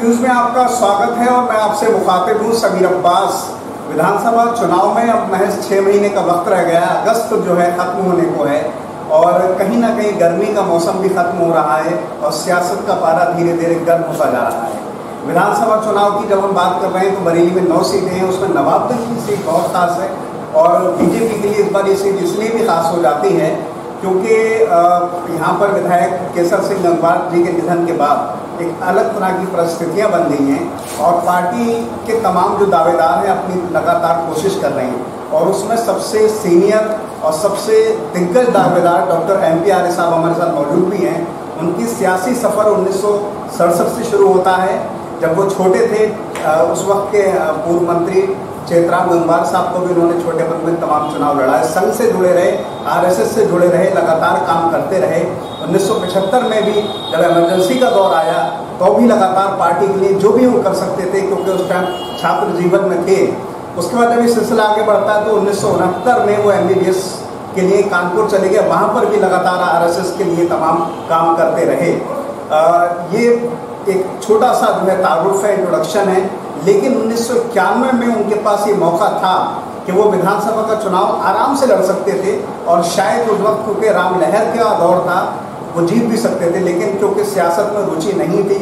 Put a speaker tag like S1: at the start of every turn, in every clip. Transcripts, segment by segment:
S1: News में आपका स्वागत है और मैं आपसे मुखातिब हूँ समीर अब्बास। विधानसभा चुनाव में अब महज 6 महीने का वक्त रह गया। अगस्त जो है ख़त्म होने को है और कहीं ना कहीं गर्मी का मौसम भी ख़त्म हो रहा है और सियासत का पारा धीरे धीरे गर्म होता जा रहा है। विधानसभा चुनाव की जब हम बात कर रहे हैं तो बरेली में 9 सीटें हैं, उसमें नवाबगंज की सीट बहुत खास है और बीजेपी के लिए इस बार ये सीट इसलिए भी खास हो जाती है क्योंकि यहाँ पर विधायक केसर सिंह गंगवार जी के निधन के बाद एक अलग तरह की परिस्थितियाँ बन गई हैं और पार्टी के तमाम जो दावेदार हैं अपनी लगातार कोशिश कर रहे हैं और उसमें सबसे सीनियर और सबसे दिग्गज दावेदार डॉक्टर MP आर्य साहब हमारे साथ मौजूद भी हैं। उनकी सियासी सफ़र 1967 से शुरू होता है जब वो छोटे थे। उस वक्त के पूर्व मंत्री चेतराम गंगवार साहब को भी उन्होंने छोटे पद में तमाम चुनाव लड़ा है। संघ से जुड़े रहे, RSS से जुड़े रहे, लगातार काम करते रहे। 1975 में भी जब इमरजेंसी का दौर आया तो भी लगातार पार्टी के लिए जो भी वो कर सकते थे क्योंकि उस टाइम छात्र जीवन में थे। उसके बाद जब ये सिलसिला आगे बढ़ता है तो 1969 में वो MBBS के लिए कानपुर चले गए। वहाँ पर भी लगातार RSS के लिए तमाम काम करते रहे। ये एक छोटा सा जो है तारुफ है, इंट्रोडक्शन है, लेकिन 1991 में उनके पास ये मौका था कि वो विधानसभा का चुनाव आराम से लड़ सकते थे और शायद उस वक्त क्योंकि राम लहर का दौर था वो जीत भी सकते थे, लेकिन क्योंकि सियासत में रुचि नहीं थी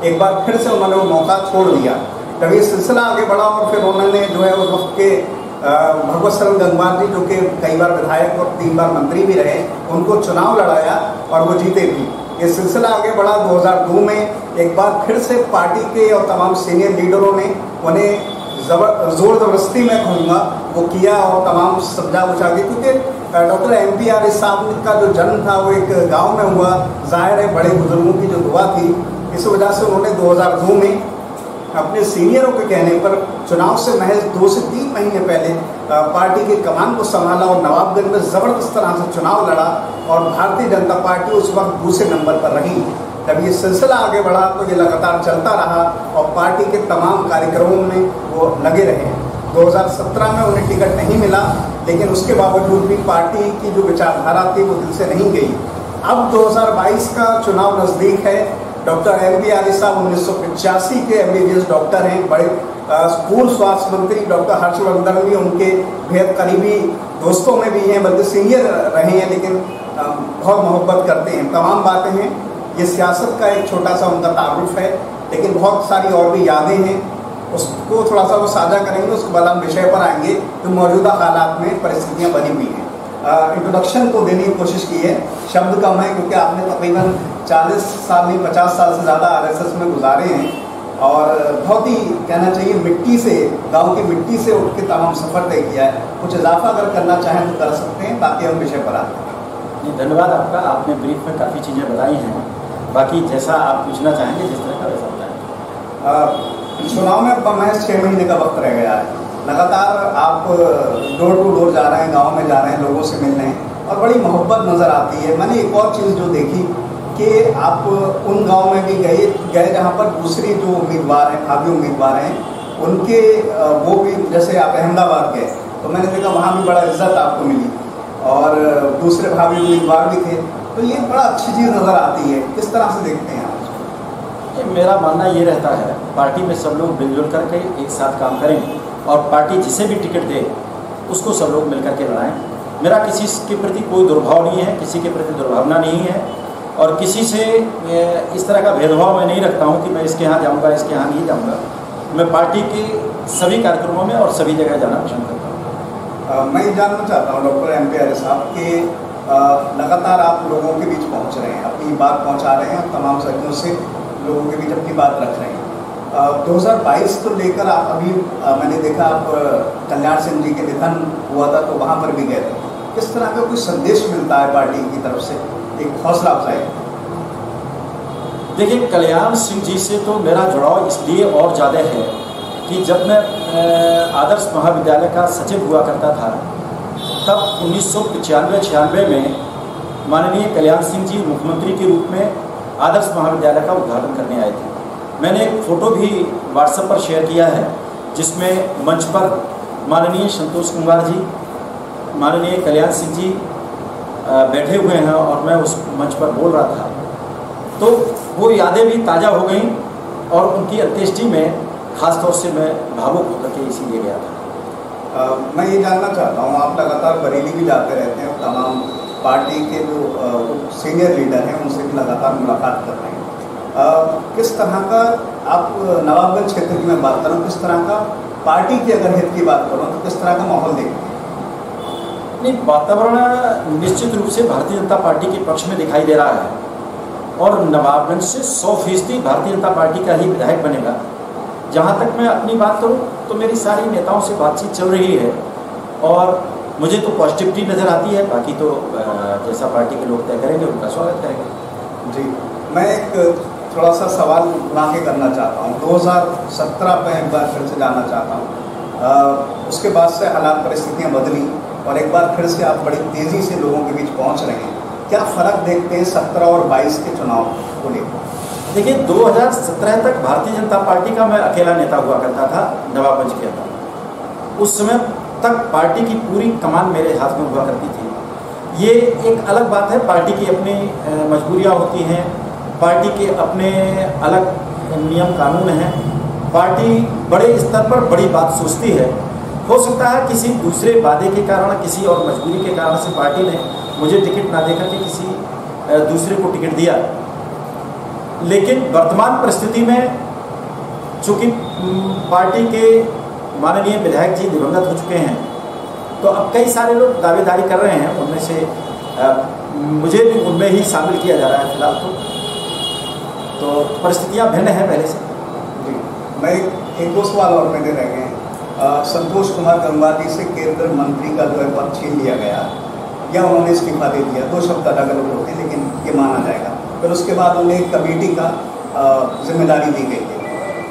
S1: एक बार फिर से उन्होंने वो मौका छोड़ दिया। जब ये सिलसिला आगे बढ़ा और फिर उन्होंने जो है उस वक्त के भगवत शरण गंगवार जी जो कि कई बार विधायक और 3 बार मंत्री भी रहे, उनको चुनाव लड़ाया और वो जीते भी। ये सिलसिला आगे बढ़ा 2002 में एक बार फिर से पार्टी के और तमाम सीनियर लीडरों ने उन्हें जोर जबरदस्ती में कहूँगा वो किया और तमाम समझा बुझा के, क्योंकि डॉक्टर MP आर्य साहब का जो जन्म था वो एक गांव में हुआ। जाहिर है बड़े बुजुर्गों की जो दुआ थी, इस वजह से उन्होंने 2002 में अपने सीनियरों के कहने पर चुनाव से महज 2 से 3 महीने पहले पार्टी के कमान को संभाला और नवाबगंज में ज़बरदस्त तरह से चुनाव लड़ा और भारतीय जनता पार्टी उस वक्त दूसरे नंबर पर रही। जब ये सिलसिला आगे बढ़ा तो ये लगातार चलता रहा और पार्टी के तमाम कार्यक्रमों में वो लगे रहे। 2017 में उन्हें टिकट नहीं मिला, लेकिन उसके बावजूद भी पार्टी की जो विचारधारा थी वो दिल से नहीं गई। अब 2022 का चुनाव नज़दीक है। डॉक्टर MP आर्य साहब 1985 के MBBS डॉक्टर हैं। बड़े पूर्व स्वास्थ्य मंत्री डॉक्टर हर्षवर्धन भी उनके बेहद करीबी दोस्तों में भी हैं, बल्कि सीनियर रहे हैं, लेकिन बहुत मोहब्बत करते हैं। तमाम बातें हैं, ये सियासत का एक छोटा सा उनका तारुफ है, लेकिन बहुत सारी और भी यादें हैं, उसको थोड़ा सा वो साझा करेंगे। उसके बाद हम विषय पर आएंगे जो मौजूदा हालात में परिस्थितियाँ बनी हुई हैं। इंट्रोडक्शन को देने की कोशिश की है, शब्द कम है क्योंकि आपने तकरीबन 40 साल नहीं 50 साल से ज़्यादा RSS में गुजारे हैं और बहुत ही कहना चाहिए मिट्टी से, गांव की मिट्टी से उठ के तमाम सफ़र तय किया है। कुछ इजाफा अगर करना चाहें तो कर सकते हैं, बाकी हम विषय पर आते हैं।
S2: धन्यवाद आपका, आपने ब्रीफ में काफ़ी चीज़ें बताई हैं। बाकी जैसा आप पूछना चाहेंगे जिस तरह का वैसा बताएं।
S1: चुनाव में महज 6 महीने का वक्त रह गया है। लगातार आप डोर टू डोर जा रहे हैं, गांव में जा रहे हैं, लोगों से मिल रहे हैं और बड़ी मोहब्बत नज़र आती है। मैंने एक और चीज़ जो देखी कि आप उन गांव में भी गए जहां पर दूसरी जो उम्मीदवार हैं, भावी उम्मीदवार हैं, उनके वो भी, जैसे आप अहमदाबाद गए तो मैंने देखा वहाँ भी बड़ा इज्जत आपको मिली और दूसरे भावी उम्मीदवार भी थे, तो ये बड़ा अच्छी चीज़ नज़र आती है। किस तरह से देखते हैं आप?
S2: मेरा मानना ये रहता है पार्टी में सब लोग मिलजुल करके एक साथ काम करें और पार्टी जिसे भी टिकट दे उसको सब लोग मिल करके लड़ाएं। मेरा किसी के प्रति कोई दुर्भाव नहीं है, किसी के प्रति दुर्भावना नहीं है और किसी से इस तरह का भेदभाव मैं नहीं रखता हूं कि मैं इसके यहाँ जाऊंगा, इसके यहाँ नहीं जाऊंगा। मैं पार्टी के सभी कार्यक्रमों में और सभी जगह जाना पसंद करता हूँ।
S1: मैं ये जानना चाहता हूँ डॉक्टर MP आर्य साहब कि लगातार आप लोगों के बीच पहुँच रहे हैं, अपनी बात पहुँचा रहे हैं, तमाम सदियों से लोगों के बीच अपनी बात रख रहे हैं। 2022 को लेकर आप अभी मैंने देखा आप कल्याण सिंह जी के निधन हुआ था तो वहाँ पर भी गए थे। किस तरह का कोई संदेश मिलता है पार्टी की तरफ से, एक हौसला अफजाई?
S2: देखिए, कल्याण सिंह जी से तो मेरा जुड़ाव इसलिए और ज़्यादा है कि जब मैं आदर्श महाविद्यालय का सचिव हुआ करता था तब 1995-96 में माननीय कल्याण सिंह जी मुख्यमंत्री के रूप में आदर्श महाविद्यालय का उद्घाटन करने आए थे। मैंने एक फ़ोटो भी व्हाट्सएप पर शेयर किया है जिसमें मंच पर माननीय संतोष कुमार जी, माननीय कल्याण सिंह जी बैठे हुए हैं और मैं उस मंच पर बोल रहा था। तो वो यादें भी ताज़ा हो गई और उनकी अंत्येष्टि में ख़ास तौर से मैं भावुक होकर के इसीलिए गया था।
S1: मैं ये जानना चाहता हूँ, आप लगातार बरेली भी जाते रहते हैं, तमाम पार्टी के जो सीनियर लीडर हैं उनसे भी लगातार मुलाकात कर रहे हैं। किस तरह का आप नवाबगंज क्षेत्र की मैं बात करूँ, किस तरह का पार्टी की अगर हित की बात करूँ तो किस तरह का माहौल देखते हैं?
S2: नहीं, वातावरण निश्चित रूप से भारतीय जनता पार्टी के पक्ष में दिखाई दे रहा है और नवाबगंज से 100% भारतीय जनता पार्टी का ही विधायक बनेगा। जहाँ तक मैं अपनी बात करूँ तो मेरी सारी नेताओं से बातचीत चल रही है और मुझे तो पॉजिटिविटी नज़र आती है। बाकी तो जैसा पार्टी के लोग तय करेंगे उनका स्वागत करेंगे।
S1: जी, मैं एक थोड़ा सा सवाल बना के करना चाहता हूँ। 2017 पे एक बार फिर से जाना चाहता हूँ। उसके बाद से हालात परिस्थितियाँ बदली और एक बार फिर से आप बड़ी तेज़ी से लोगों के बीच पहुँच रहे हैं। क्या फ़र्क देखते हैं 17 और 22 के चुनाव को लेकर?
S2: देखिए, 2017 तक भारतीय जनता पार्टी का मैं अकेला नेता हुआ करता था नवाबगंज के अंदर। उस समय तक पार्टी की पूरी कमान मेरे हाथ में हुआ करती थी। ये एक अलग बात है, पार्टी की अपनी मजबूरियाँ होती हैं, पार्टी के अपने अलग नियम कानून हैं। पार्टी बड़े स्तर पर बड़ी बात सोचती है। हो सकता है किसी दूसरे वादे के कारण, किसी और मजबूरी के कारण से पार्टी ने मुझे टिकट ना देकर के किसी दूसरे को टिकट दिया। लेकिन वर्तमान परिस्थिति में चूँकि पार्टी के माननीय विधायक जी दिवंगत हो चुके हैं, तो अब कई सारे लोग दावेदारी कर रहे हैं। उनमें से मुझे भी उनमें ही शामिल किया जा रहा है फिलहाल। तो परिस्थितियाँ भिन्न हैं पहले से।
S1: जी, मैं एक दो सवाल और मैंने रह गए हैं। संतोष कुमार गंगवार से केंद्रीय मंत्री का जो है पद छीन लिया गया या उन्होंने इस्तीफा दे दिया, दो शब्द अलग अलग होते हैं लेकिन ये माना जाएगा। फिर उसके बाद उन्हें एक कमेटी का जिम्मेदारी दी गई है।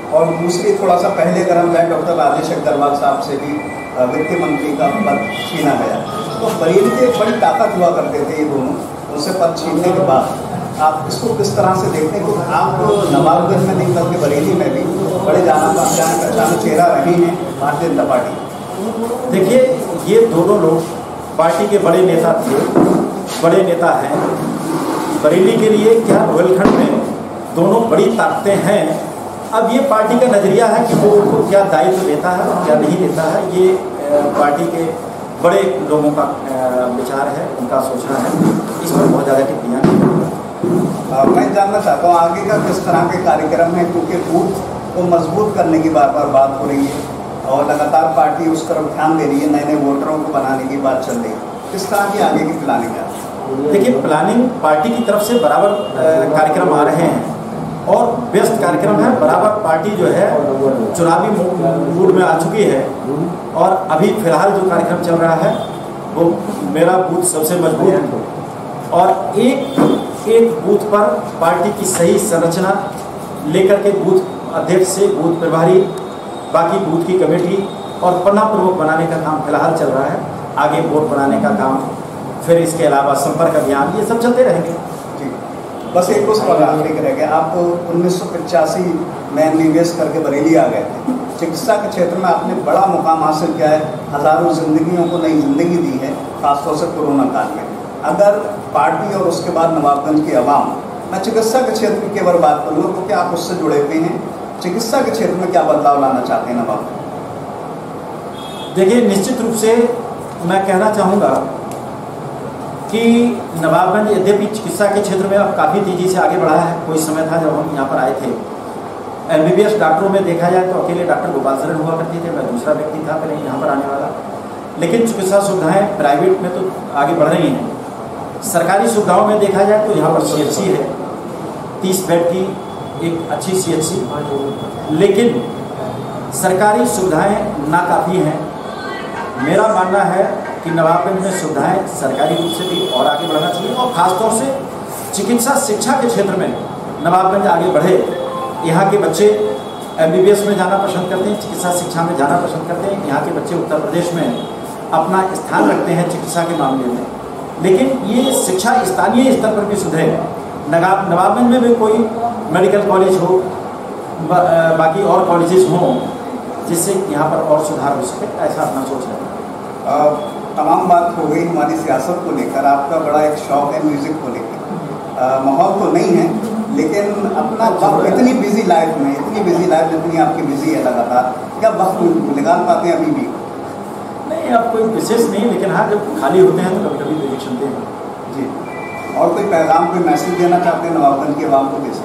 S1: और दूसरी, थोड़ा सा पहले अगर हम जाए, डॉक्टर राजेश अग्रवाल साहब से भी वित्त मंत्री का पद छीना गया। तो बरेली के एक बड़ी ताकत हुआ करते थे ये दोनों, उनसे पद छीनने के बाद आप इसको किस तरह से देखते हैं? क्योंकि आप नवाबगंज में नहीं बल्कि बरेली में भी बड़े जाना पहचान चेहरा रही हैं भारतीय जनता पार्टी।
S2: देखिए, ये दोनों लोग पार्टी के बड़े नेता थे, बड़े नेता हैं। बरेली के लिए क्या रोहिलखंड में दोनों बड़ी ताकतें हैं। अब ये पार्टी का नज़रिया है कि वो उनको क्या दायित्व देता है और क्या नहीं देता है, ये पार्टी के बड़े लोगों का विचार है, उनका सोचना है। इस पर बहुत ज़्यादा टिप्पणियाँ नहीं करूँगा।
S1: मैं जानना चाहता हूँ आगे का किस तरह के कार्यक्रम है, क्योंकि बूथ को मजबूत करने की बार बार बात हो रही है और लगातार पार्टी उस तरफ ध्यान दे रही है, नए नए वोटरों को बनाने की बात चल रही है। किस तरह की आगे की प्लानिंग है?
S2: देखिए, प्लानिंग पार्टी की तरफ से बराबर कार्यक्रम आ रहे हैं और व्यस्त कार्यक्रम है। बराबर पार्टी जो है चुनावी मूड में आ चुकी है और अभी फिलहाल जो कार्यक्रम चल रहा है वो मेरा बूथ सबसे मजबूत है और एक बूथ पर पार्टी की सही संरचना लेकर के बूथ अध्यक्ष से बूथ प्रभारी, बाकी बूथ की कमेटी और पन्नापूर्वक बनाने का काम फिलहाल चल रहा है। आगे वोट बनाने का काम, फिर इसके अलावा संपर्क अभियान, ये सब चलते रहेंगे।
S1: जी, बस एक दो सवाल आखिरी रह गया। आप 1985 में निवेश करके बरेली आ गए थे। चिकित्सा के क्षेत्र में आपने बड़ा मुकाम हासिल किया है, हज़ारों जिंदगियों को नई जिंदगी दी है, खासतौर से कोरोना काल में। अगर पार्टी और उसके बाद नवाबगंज की आवाम, मैं चिकित्सा के क्षेत्र की केवल बात करूँगा क्योंकि आप उससे जुड़े हुए हैं, चिकित्सा के क्षेत्र में क्या बदलाव लाना चाहते हैं नवाब?
S2: देखिए, निश्चित रूप से मैं कहना चाहूँगा कि नवाबगंज यद्यपि चिकित्सा के क्षेत्र में अब काफ़ी तेज़ी से आगे बढ़ा है। कोई समय था जब हम यहाँ पर आए थे, MBBS डॉक्टरों में देखा जाए तो अकेले डॉक्टर गोपाल शरण हुआ करते थे, मैं दूसरा व्यक्ति था पहले यहाँ पर आने वाला। लेकिन चिकित्सा सुविधाएँ प्राइवेट में तो आगे बढ़ रही हैं। सरकारी सुविधाओं में देखा जाए तो यहाँ पर CHC है, 30 बेड की एक अच्छी CHC, लेकिन सरकारी सुविधाएं नाकाफ़ी हैं। मेरा मानना है कि नवाबगंज में सुविधाएं सरकारी रूप से भी और आगे बढ़ना चाहिए और ख़ासतौर से चिकित्सा शिक्षा के क्षेत्र में नवाबगंज आगे बढ़े। यहाँ के बच्चे MBBS में जाना पसंद करते हैं, चिकित्सा शिक्षा में जाना पसंद करते हैं। यहाँ के बच्चे उत्तर प्रदेश में अपना स्थान रखते हैं चिकित्सा के मामले में, लेकिन ये शिक्षा स्थानीय स्तर पर भी सुधरे। नवाबगंज में भी कोई मेडिकल कॉलेज हो, बाकी और कॉलेजेस हों जिससे यहाँ पर और सुधार हो सके, ऐसा अपना सोच है।
S1: तमाम बात हो गई हमारी सियासत को लेकर। आपका बड़ा एक शौक है म्यूज़िक को लेकर। माहौल तो नहीं है लेकिन अपना वक्त इतनी बिजी लाइफ में, इतनी बिजी लाइफ जितनी आपकी बिजी है लगातार, क्या वक्त निकाल पाते हैं अभी भी?
S2: नहीं, अब कोई विशेष नहीं, लेकिन हाँ जब खाली होते हैं तो कभी कभी म्यूजिक सुनते हैं
S1: जी। और कोई पैगाम, कोई मैसेज देना चाहते हैं नवाबगंज की आवाम को कैसे?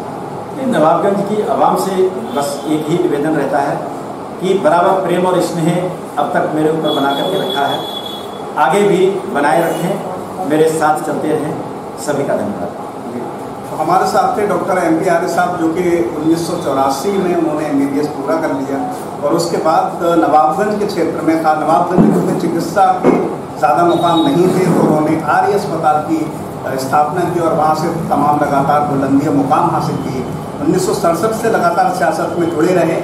S2: नहीं, नवाबगंज की आवाम से बस एक ही निवेदन रहता है कि बराबर प्रेम और स्नेह अब तक मेरे ऊपर बना करके रखा है, आगे भी बनाए रखें, मेरे साथ चलते रहें। सभी का धन्यवाद।
S1: तो हमारे साथ थे डॉक्टर MP आर्य साहब, जो कि 1984 में उन्होंने MBBS पूरा कर लिया और उसके बाद नवाबगंज के क्षेत्र में था। नवाबगंज में चिकित्सा के ज़्यादा मुकाम नहीं थे तो उन्होंने आर्य अस्पताल की स्थापना की और वहाँ से तमाम लगातार बुलंदी मुकाम हासिल किए। 1967 से लगातार सियासत में जुड़े रहे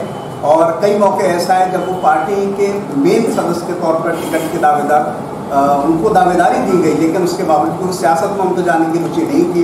S1: और कई मौके ऐसा है जब वो पार्टी के मेन सदस्य के तौर पर टिकट के दावेदार, उनको दावेदारी दी गई, लेकिन उसके बावजूद सियासत में उनको जाने की रुचि नहीं थी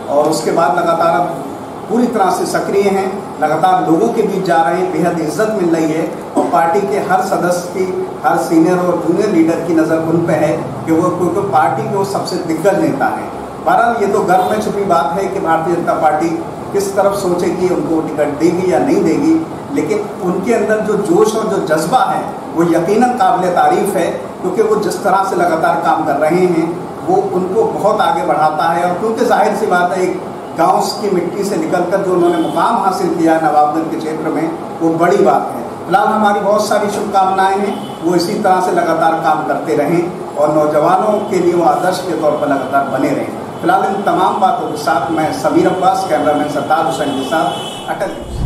S1: और उसके बाद लगातार अब पूरी तरह से सक्रिय हैं, लगातार लोगों के बीच जा रहे हैं, बेहद इज्जत मिल रही है और पार्टी के हर सदस्य की, हर सीनियर और जूनियर लीडर की नज़र उन पर है कि वो क्योंकि पार्टी के वो सबसे दिग्गज नेता हैं। बहरहाल ये तो गर्व में छुपी बात है कि भारतीय जनता पार्टी किस तरफ सोचेगी, उनको टिकट देगी या नहीं देगी, लेकिन उनके अंदर जो जोश और जो जज्बा है वो यकीनन काबिल तारीफ़ है, क्योंकि वो जिस तरह से लगातार काम कर रहे हैं वो उनको बहुत आगे बढ़ाता है। और क्योंकि जाहिर सी बात है, एक गाँव की मिट्टी से निकलकर जो उन्होंने मुकाम हासिल किया है नवाबगंज के क्षेत्र में, वो बड़ी बात है। फिलहाल हमारी बहुत सारी शुभकामनाएँ हैं, वो इसी तरह से लगातार काम करते रहें और नौजवानों के लिए वो आदर्श के तौर पर लगातार बने रहें। फिलहाल इन तमाम बातों के साथ मैं समीर अब्बास, कैमरामैन सरताज हुसैन के साथ, अटल न्यूज़।